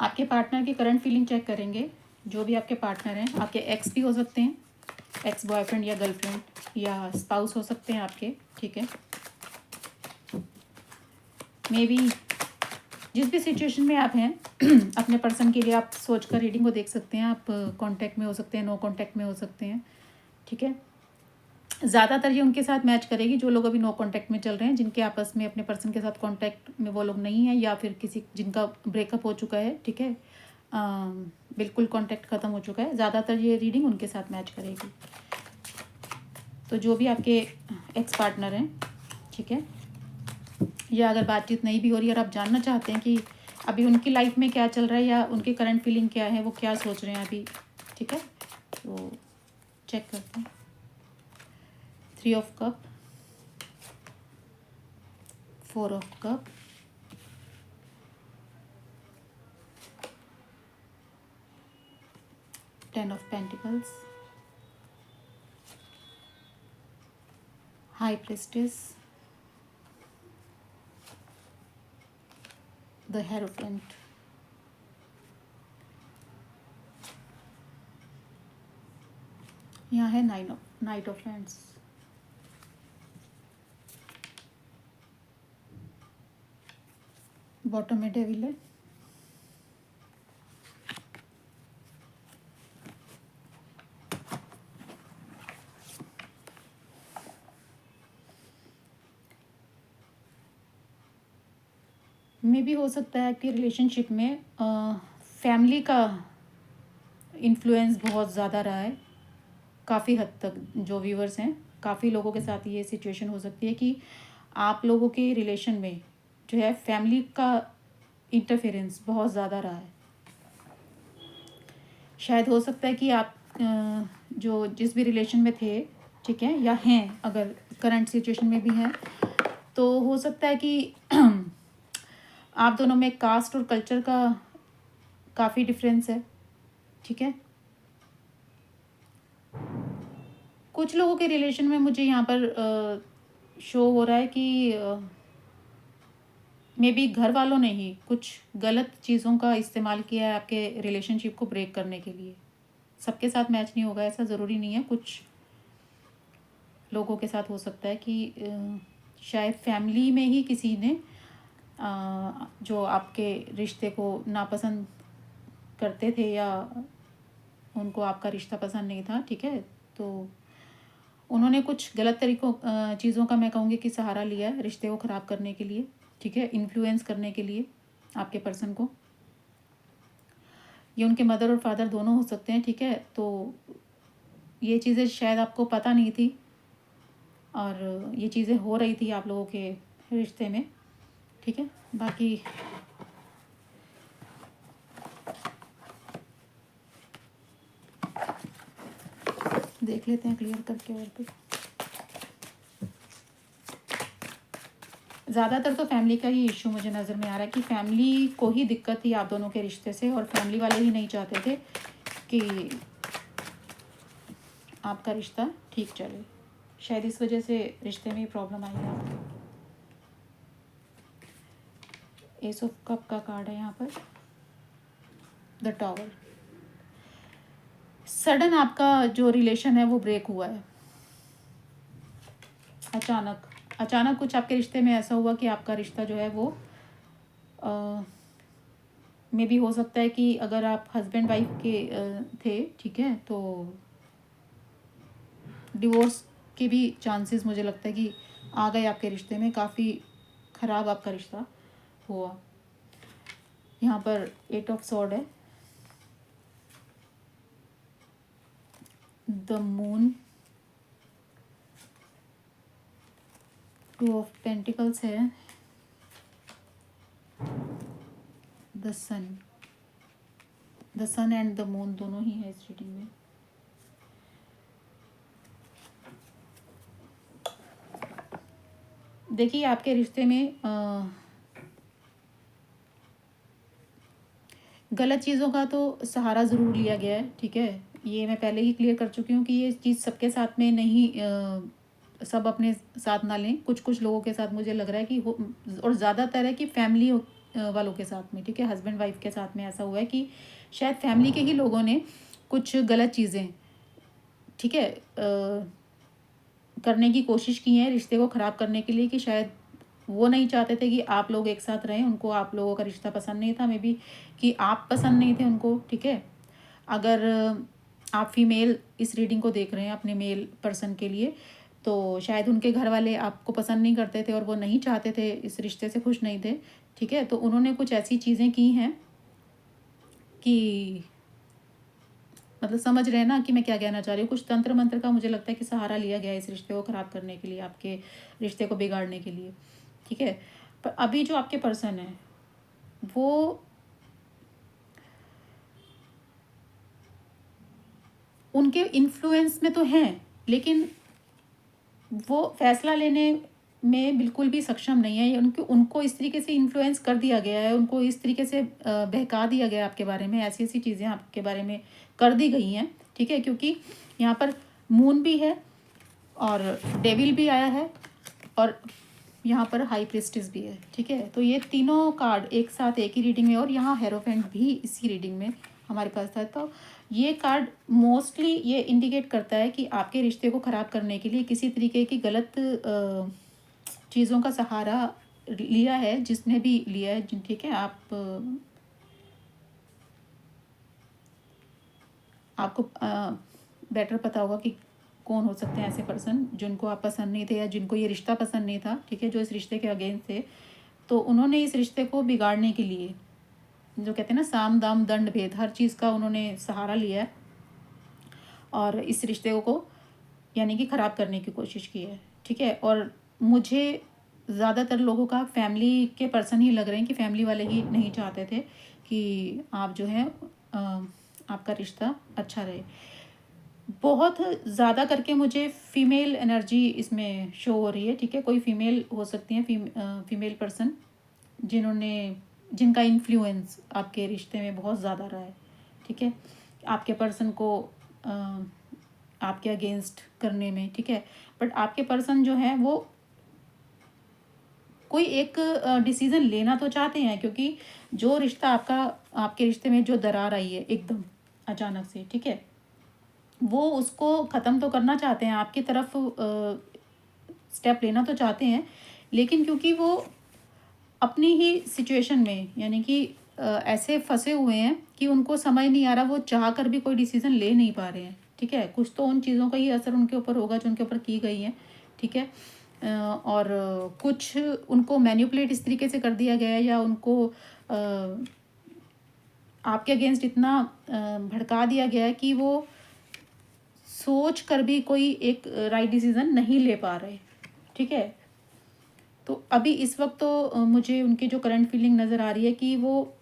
आपके पार्टनर की current feeling check करेंगे। जो भी आपके पार्टनर हैं, आपके एक्स भी हो सकते हैं, एक्स बॉयफ्रेंड या गर्लफ्रेंड या स्पाउस हो सकते हैं आपके, ठीक है। मे बी जिस भी सिचुएशन में आप हैं अपने पर्सन के लिए आप सोचकर रीडिंग को देख सकते हैं। आप कांटेक्ट में हो सकते हैं, नो कांटेक्ट में हो सकते हैं, ठीक है। ज़्यादातर ये उनके साथ मैच करेगी जो लोग अभी नो कांटेक्ट में चल रहे हैं, जिनके आपस में अपने पर्सन के साथ कांटेक्ट में वो लोग नहीं है, या फिर किसी जिनका ब्रेकअप हो चुका है, ठीक है। बिल्कुल कांटेक्ट ख़त्म हो चुका है। ज़्यादातर ये रीडिंग उनके साथ मैच करेगी। तो जो भी आपके एक्स पार्टनर हैं, ठीक है, या अगर बातचीत नहीं भी हो रही है और आप जानना चाहते हैं कि अभी उनकी लाइफ में क्या चल रहा है या उनकी करंट फीलिंग क्या है, वो क्या सोच रहे हैं अभी, ठीक है, तो चेक करते हैं। 3 of cup, 4 of cup, 10 of pentacles, high prestige, the hierophant, यहाँ है नाइट ऑफ हैंड्स। बॉटम में डेविल है। में भी हो सकता है कि रिलेशनशिप में फैमिली का इन्फ्लुएंस बहुत ज़्यादा रहा है काफ़ी हद तक। जो व्यूवर्स हैं, काफ़ी लोगों के साथ ये सिचुएशन हो सकती है कि आप लोगों के रिलेशन में जो है फैमिली का इंटरफेरेंस बहुत ज़्यादा रहा है। शायद हो सकता है कि आप जो जिस भी रिलेशन में थे, ठीक है, या हैं, अगर करंट सिचुएशन में भी हैं, तो हो सकता है कि आप दोनों में कास्ट और कल्चर का काफ़ी डिफरेंस है, ठीक है। कुछ लोगों के रिलेशन में मुझे यहाँ पर शो हो रहा है कि मे बी घर वालों ने ही कुछ गलत चीज़ों का इस्तेमाल किया है आपके रिलेशनशिप को ब्रेक करने के लिए। सबके साथ मैच नहीं होगा, ऐसा ज़रूरी नहीं है। कुछ लोगों के साथ हो सकता है कि शायद फैमिली में ही किसी ने जो आपके रिश्ते को नापसंद करते थे या उनको आपका रिश्ता पसंद नहीं था, ठीक है, तो उन्होंने कुछ गलत तरीकों चीज़ों का, मैं कहूँगी कि सहारा लिया है रिश्ते को ख़राब करने के लिए, ठीक है, इन्फ्लुएंस करने के लिए आपके पर्सन को। ये उनके मदर और फादर दोनों हो सकते हैं, ठीक है। तो ये चीज़ें शायद आपको पता नहीं थी और ये चीज़ें हो रही थी आप लोगों के रिश्ते में, ठीक है। बाकी देख लेते हैं क्लियर करके। और पे ज़्यादातर तो फैमिली का ही इशू मुझे नज़र में आ रहा है कि फैमिली को ही दिक्कत थी आप दोनों के रिश्ते से, और फैमिली वाले ही नहीं चाहते थे कि आपका रिश्ता ठीक चले। शायद इस वजह से रिश्ते में प्रॉब्लम आई है आपके। एस ऑफ कप का कार्ड है यहाँ पर, द टॉवर। सडन आपका जो रिलेशन है वो ब्रेक हुआ है। अचानक कुछ आपके रिश्ते में ऐसा हुआ कि आपका रिश्ता जो है वो मे भी हो सकता है कि अगर आप हस्बैंड वाइफ के थे, ठीक है, तो डिवोर्स के भी चांसेस मुझे लगता है कि आ गए आपके रिश्ते में। काफ़ी ख़राब आपका रिश्ता हुआ। यहाँ पर 8 ऑफ सॉर्ड है, द मून, 2 ऑफ पेंटिकल्स है, the sun and the moon दोनों ही है इस रीडिंग में। देखिए आपके रिश्ते में गलत चीज़ों का तो सहारा ज़रूर लिया गया है, ठीक है। ये मैं पहले ही क्लियर कर चुकी हूँ कि ये चीज़ सबके साथ में नहीं, सब अपने साथ ना लें। कुछ कुछ लोगों के साथ मुझे लग रहा है कि और ज़्यादातर है कि फैमिली वालों के साथ में, ठीक है, हस्बैंड वाइफ के साथ में ऐसा हुआ है कि शायद फैमिली के ही लोगों ने कुछ गलत चीज़ें, ठीक है, करने की कोशिश की है रिश्ते को ख़राब करने के लिए, कि शायद वो नहीं चाहते थे कि आप लोग एक साथ रहें, उनको आप लोगों का रिश्ता पसंद नहीं था, मे बी कि आप पसंद नहीं थे उनको, ठीक है। अगर आप फीमेल इस रीडिंग को देख रहे हैं अपने मेल पर्सन के लिए, तो शायद उनके घर वाले आपको पसंद नहीं करते थे और वो नहीं चाहते थे, इस रिश्ते से खुश नहीं थे, ठीक है। तो उन्होंने कुछ ऐसी चीज़ें की हैं कि मतलब समझ रहे हैं ना कि मैं क्या कहना चाह रही हूँ। कुछ तंत्र मंत्र का मुझे लगता है कि सहारा लिया गया है इस रिश्ते को ख़राब करने के लिए, आपके रिश्ते को बिगाड़ने के लिए, ठीक है। पर अभी जो आपके पर्सन है वो उनके इन्फ्लुएंस में तो हैं, लेकिन वो फैसला लेने में बिल्कुल भी सक्षम नहीं है। उनको उनको इस तरीके से इन्फ्लुएंस कर दिया गया है, उनको इस तरीके से बहका दिया गया है आपके बारे में, ऐसी ऐसी चीज़ें आपके बारे में कर दी गई हैं, ठीक है। क्योंकि यहाँ पर मून भी है और डेविल भी आया है और यहाँ पर हाई प्रिस्टिस भी है, ठीक है। तो ये तीनों कार्ड एक साथ एक ही रीडिंग में, और यहाँ हेरोफेंट भी इसी रीडिंग में हमारे पास था। तो ये कार्ड मोस्टली ये इंडिकेट करता है कि आपके रिश्ते को ख़राब करने के लिए किसी तरीके की गलत चीज़ों का सहारा लिया है, जिसने भी लिया है, ठीक है। आपको बेटर पता होगा कि कौन हो सकते हैं ऐसे पर्सन जिनको आप पसंद नहीं थे या जिनको ये रिश्ता पसंद नहीं था, ठीक है, जो इस रिश्ते के अगेंस्ट थे। तो उन्होंने इस रिश्ते को बिगाड़ने के लिए, जो कहते हैं ना साम दाम दंड भेद, हर चीज़ का उन्होंने सहारा लिया है और इस रिश्ते को यानी कि ख़राब करने की कोशिश की है, ठीक है। और मुझे ज़्यादातर लोगों का फैमिली के पर्सन ही लग रहे हैं कि फैमिली वाले ही नहीं चाहते थे कि आप जो है आपका रिश्ता अच्छा रहे। बहुत ज़्यादा करके मुझे फीमेल एनर्जी इसमें शो हो रही है, ठीक है। कोई फीमेल हो सकती हैं, फीमेल पर्सन जिनका इन्फ्लुएंस आपके रिश्ते में बहुत ज़्यादा रहा है, ठीक है, आपके पर्सन को आपके अगेंस्ट करने में, ठीक है। बट आपके पर्सन जो है वो कोई एक डिसीज़न लेना तो चाहते हैं, क्योंकि जो रिश्ता आपके रिश्ते में जो दरार आई है एकदम अचानक से, ठीक है, वो उसको ख़त्म तो करना चाहते हैं, आपकी तरफ स्टेप लेना तो चाहते हैं, लेकिन क्योंकि वो अपनी ही सिचुएशन में यानी कि ऐसे फंसे हुए हैं कि उनको समझ नहीं आ रहा, वो चाह कर भी कोई डिसीज़न ले नहीं पा रहे हैं, ठीक है। कुछ तो उन चीज़ों का ही असर उनके ऊपर होगा जो उनके ऊपर की गई हैं, ठीक है। और कुछ उनको मैनिपुलेट इस तरीके से कर दिया गया है, या उनको आपके अगेंस्ट इतना भड़का दिया गया है कि वो सोच कर भी कोई एक राइट डिसीज़न नहीं ले पा रहे, ठीक है। तो अभी इस वक्त तो मुझे उनकी जो करंट फीलिंग नज़र आ रही है कि वो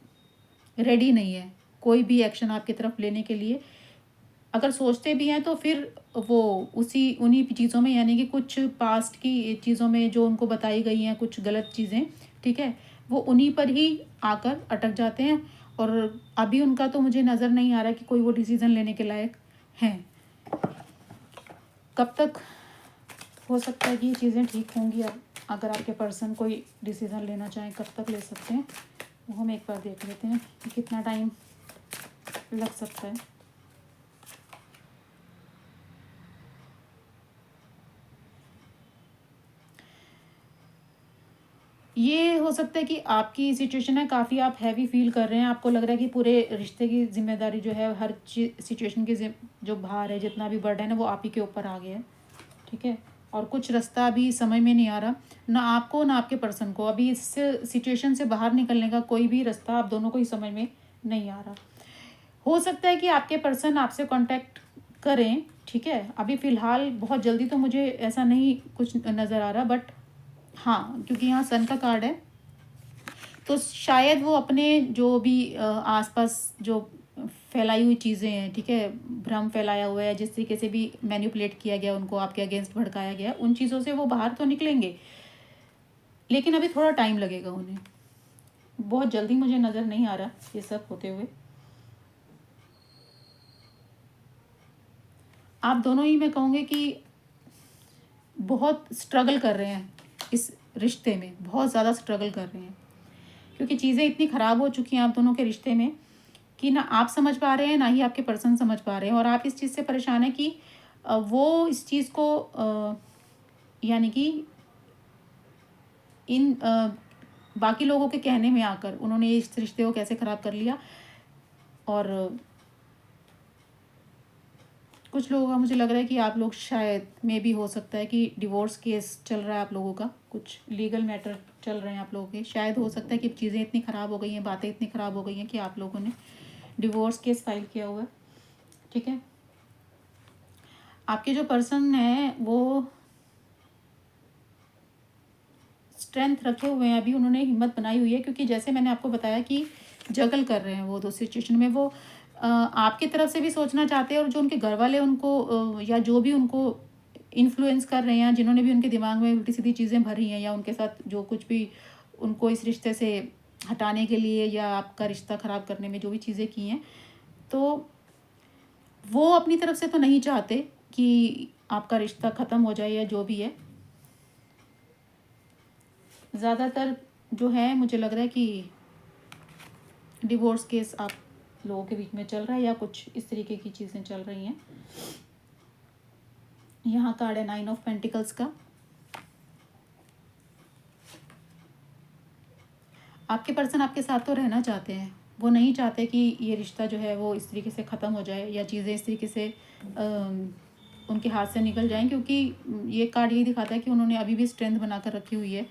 रेडी नहीं है कोई भी एक्शन आपकी तरफ लेने के लिए। अगर सोचते भी हैं तो फिर वो उन्हीं चीज़ों में, यानी कि कुछ पास्ट की चीज़ों में जो उनको बताई गई हैं कुछ गलत चीज़ें, ठीक है, वो उन्हीं पर ही आकर अटक जाते हैं। और अभी उनका तो मुझे नज़र नहीं आ रहा कि कोई वो डिसीज़न लेने के लायक हैं। कब तक हो सकता है कि ये चीज़ें ठीक होंगी? अब अगर आपके पर्सन कोई डिसीज़न लेना चाहें कब तक ले सकते हैं, वो हम एक बार देख लेते हैं कि कितना टाइम लग सकता है। ये हो सकता है कि आपकी सिचुएशन है, काफ़ी आप हैवी फील कर रहे हैं, आपको लग रहा है कि पूरे रिश्ते की जिम्मेदारी जो है, हर सिचुएशन की जो भार है, जितना भी बर्डन है, वो आप ही के ऊपर आ गया है, ठीक है। और कुछ रास्ता अभी समझ में नहीं आ रहा, ना आपको ना आपके पर्सन को। अभी इस सिचुएशन से बाहर निकलने का कोई भी रास्ता आप दोनों को ही समझ में नहीं आ रहा। हो सकता है कि आपके पर्सन आपसे कांटेक्ट करें, ठीक है। अभी फ़िलहाल बहुत जल्दी तो मुझे ऐसा नहीं कुछ नज़र आ रहा, बट हाँ, क्योंकि यहाँ सन का कार्ड है, तो शायद वो अपने जो भी आसपास जो फैलाई हुई चीज़ें हैं, ठीक है, भ्रम फैलाया हुआ है, जिस तरीके से भी मैनिपुलेट किया गया, उनको आपके अगेंस्ट भड़काया गया, उन चीज़ों से वो बाहर तो निकलेंगे, लेकिन अभी थोड़ा टाइम लगेगा उन्हें। बहुत जल्दी मुझे नज़र नहीं आ रहा ये सब होते हुए। आप दोनों ही, मैं कहूँगी कि बहुत स्ट्रगल कर रहे हैं इस रिश्ते में, बहुत ज़्यादा स्ट्रगल कर रहे हैं, क्योंकि चीज़ें इतनी ख़राब हो चुकी हैं आप दोनों के रिश्ते में कि ना आप समझ पा रहे हैं ना ही आपके पर्सन समझ पा रहे हैं, और आप इस चीज़ से परेशान हैं कि वो इस चीज़ को यानी कि इन बाकी लोगों के कहने में आकर उन्होंने इस रिश्ते को कैसे ख़राब कर लिया। और कुछ लोगों का मुझे लग रहा है कि आप लोग शायद में भी हो सकता है कि डिवोर्स केस चल रहा है आप लोगों का, कुछ लीगल मैटर चल रहे हैं आप लोगों के। शायद हो सकता है कि चीज़ें इतनी ख़राब हो गई हैं, बातें इतनी ख़राब हो गई हैं कि आप लोगों ने डिवोर्स केस फाइल किया हुआ है। ठीक है, आपके जो पर्सन है वो स्ट्रेंथ रखे हुए हैं, अभी उन्होंने हिम्मत बनाई हुई है, क्योंकि जैसे मैंने आपको बताया कि जगल कर रहे हैं वो दो सिचुएशन में। वो आपकी तरफ से भी सोचना चाहते हैं, और जो उनके घर वाले उनको या जो भी उनको इन्फ्लुएंस कर रहे हैं, जिन्होंने भी उनके दिमाग में उल्टी सीधी चीज़ें भरी हैं, या उनके साथ जो कुछ भी उनको इस रिश्ते से हटाने के लिए या आपका रिश्ता ख़राब करने में जो भी चीज़ें की हैं, तो वो अपनी तरफ से तो नहीं चाहते कि आपका रिश्ता ख़त्म हो जाए या जो भी है। ज़्यादातर जो है मुझे लग रहा है कि डिवोर्स केस आप लोगों के बीच में चल रहा है, या कुछ इस तरीके की चीज़ें चल रही हैं। यहाँ कार्ड है 9 ऑफ पेंटिकल्स का। आपके पर्सन आपके साथ तो रहना चाहते हैं, वो नहीं चाहते कि ये रिश्ता जो है वो इस तरीके से ख़त्म हो जाए या चीज़ें इस तरीके से उनके हाथ से निकल जाएं, क्योंकि ये कार्ड ये दिखाता है कि उन्होंने अभी भी स्ट्रेंथ बनाकर रखी हुई है।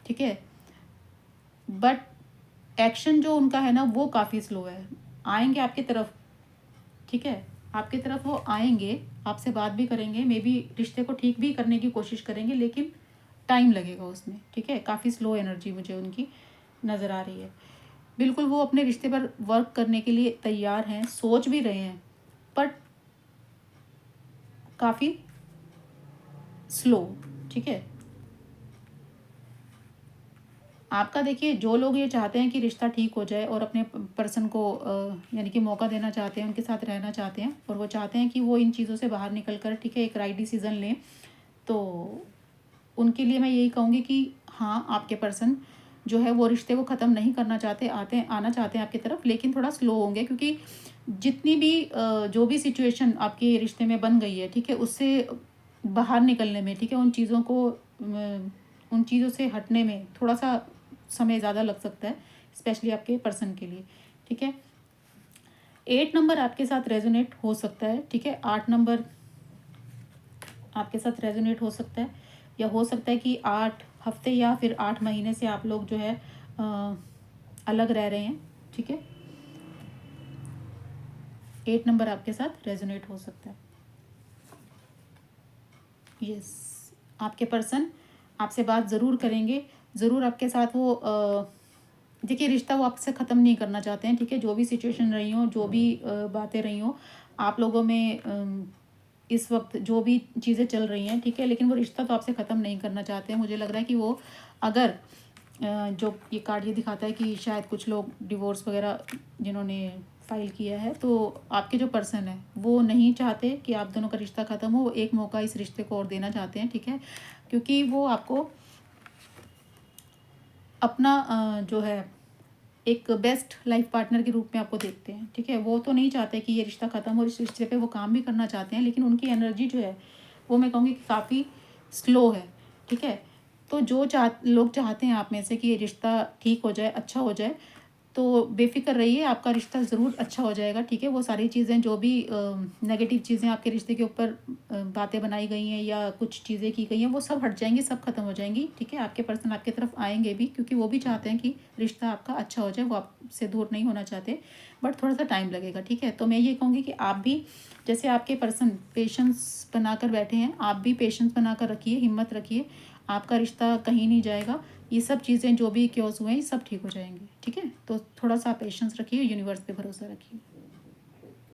ठीक है, बट एक्शन जो उनका है ना वो काफ़ी स्लो है। आएंगे आपकी तरफ, ठीक है, आपकी तरफ वो आएंगे, आपसे बात भी करेंगे, मे बी रिश्ते को ठीक भी करने की कोशिश करेंगे, लेकिन टाइम लगेगा उसमें। ठीक है, काफ़ी स्लो एनर्जी मुझे उनकी नज़र आ रही है। बिल्कुल वो अपने रिश्ते पर वर्क करने के लिए तैयार हैं, सोच भी रहे हैं, बट काफ़ी स्लो। ठीक है, आपका देखिए, जो लोग ये चाहते हैं कि रिश्ता ठीक हो जाए और अपने पर्सन को यानी कि मौका देना चाहते हैं, उनके साथ रहना चाहते हैं, और वो चाहते हैं कि वो इन चीज़ों से बाहर निकल कर, ठीक है, एक राइट डिसीज़न लें, तो उनके लिए मैं यही कहूँगी कि हाँ, आपके पर्सन जो है वो रिश्ते को ख़त्म नहीं करना चाहते, आना चाहते हैं आपकी तरफ, लेकिन थोड़ा स्लो होंगे, क्योंकि जितनी भी जो भी सिचुएशन आपके रिश्ते में बन गई है, ठीक है, उससे बाहर निकलने में, ठीक है, उन चीज़ों से हटने में थोड़ा सा समय ज़्यादा लग सकता है, स्पेशली आपके पर्सन के लिए। ठीक है, 8 नंबर आपके साथ रेजोनेट हो सकता है। ठीक है, 8 नंबर आपके साथ रेजोनेट हो सकता है, या हो सकता है कि 8 हफ्ते या फिर 8 महीने से आप लोग जो है अलग रह रहे हैं। ठीक है, 8 नंबर आपके साथ रेजोनेट हो सकता है। यस, आपके पर्सन आपसे बात ज़रूर करेंगे, ज़रूर आपके साथ वो देखिए, रिश्ता वो आपसे ख़त्म नहीं करना चाहते हैं। ठीक है, जो भी सिचुएशन रही हो, जो भी बातें रही हो आप लोगों में, इस वक्त जो भी चीज़ें चल रही हैं, ठीक है, लेकिन वो रिश्ता तो आपसे ख़त्म नहीं करना चाहते हैं। मुझे लग रहा है कि वो अगर जो ये कार्ड ये दिखाता है कि शायद कुछ लोग डिवोर्स वगैरह जिन्होंने फाइल किया है, तो आपके जो पर्सन है वो नहीं चाहते कि आप दोनों का रिश्ता ख़त्म हो, वो एक मौका इस रिश्ते को और देना चाहते हैं। ठीक है, क्योंकि वो आपको अपना जो है एक बेस्ट लाइफ पार्टनर के रूप में आपको देखते हैं। ठीक है, वो तो नहीं चाहते कि ये रिश्ता ख़त्म हो, इस रिश्ते पे वो काम भी करना चाहते हैं, लेकिन उनकी एनर्जी जो है वो मैं कहूँगी कि काफ़ी स्लो है। ठीक है, तो जो लोग चाहते हैं आप में से कि ये रिश्ता ठीक हो जाए, अच्छा हो जाए, तो बेफ़िक्र रहिए, आपका रिश्ता ज़रूर अच्छा हो जाएगा। ठीक है, वो सारी चीज़ें जो भी नेगेटिव चीज़ें आपके रिश्ते के ऊपर बातें बनाई गई हैं या कुछ चीज़ें की गई हैं, वो सब हट जाएंगी, सब ख़त्म हो जाएंगी। ठीक है, आपके पर्सन आपकी तरफ आएंगे भी, क्योंकि वो भी चाहते हैं कि रिश्ता आपका अच्छा हो जाए, वो आपसे दूर नहीं होना चाहते, बट थोड़ा सा टाइम लगेगा। ठीक है, तो मैं ये कहूँगी कि आप भी, जैसे आपके पर्सन पेशेंस बनाकर बैठे हैं, आप भी पेशेंस बनाकर रखिए, हिम्मत रखिए, आपका रिश्ता कहीं नहीं जाएगा। ये सब चीज़ें जो भी क्योस हुए हैं, ये सब ठीक हो जाएंगी। ठीक है, तो थोड़ा सा पेशेंस रखिए, यूनिवर्स पे भरोसा रखिए।